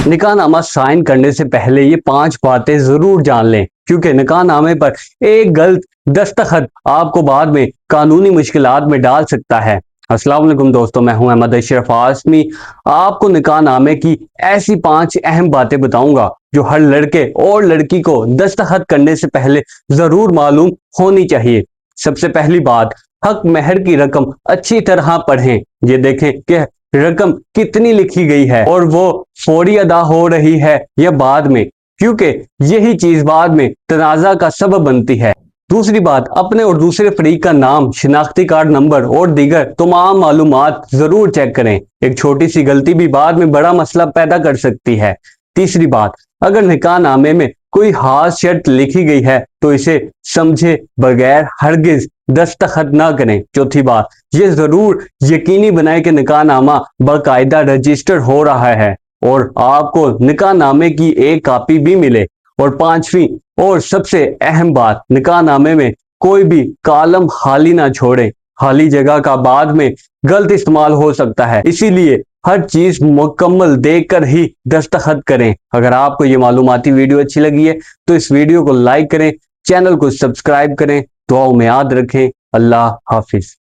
نکاح نامہ سائن کرنے سے پہلے یہ 5 باتیں ضرور جان لیں، کیونکہ نکاح نامے پر ایک غلط دستخط آپ کو بعد میں قانونی مشکلات میں ڈال سکتا ہے۔ السلام علیکم دوستو، میں ہوں احمد اشرف آسمی۔ آپ کو نکاح نامے کی ایسی 5 اہم باتیں بتاؤں گا جو ہر لڑکے اور لڑکی کو دستخط کرنے سے پہلے ضرور معلوم ہونی چاہیے۔ سب سے پہلی بات، حق مہر کی رقم اچھی طرح پڑھیں۔ یہ دیکھیں کہ رقم کتنی لکھی گئی ہے اور وہ فوری ادا ہو رہی ہے یا بعد میں، کیونکہ یہی چیز بعد میں تنازع کا سبب بنتی ہے۔ دوسری بات، اپنے اور دوسرے فریق کا نام، شناختی کارڈ نمبر اور دیگر تمام معلومات ضرور چیک کریں۔ ایک چھوٹی سی غلطی بھی بعد میں بڑا مسئلہ پیدا کر سکتی ہے۔ تیسری بات، اگر نکاح نامے میں کوئی خاص شرط لکھی گئی ہے تو اسے سمجھے بغیر ہرگز دستخط نہ کریں۔ چوتھی بات، یہ ضرور یقینی بنائیں کہ نکاح نامہ باقاعدہ رجسٹر ہو رہا ہے اور آپ کو نکاح نامے کی ایک کاپی بھی ملے۔ اور پانچویں اور سب سے اہم بات، نکاح نامے میں کوئی بھی کالم خالی نہ چھوڑیں۔ خالی جگہ کا بعد میں غلط استعمال ہو سکتا ہے، اسی لیے ہر چیز مکمل دیکھ کر ہی دستخط کریں۔ اگر آپ کو یہ معلوماتی ویڈیو اچھی لگی ہے تو اس ویڈیو کو لائک کریں، چینل کو سبسکرائب کریں، دعاؤں میں یاد رکھیں۔ اللہ حافظ۔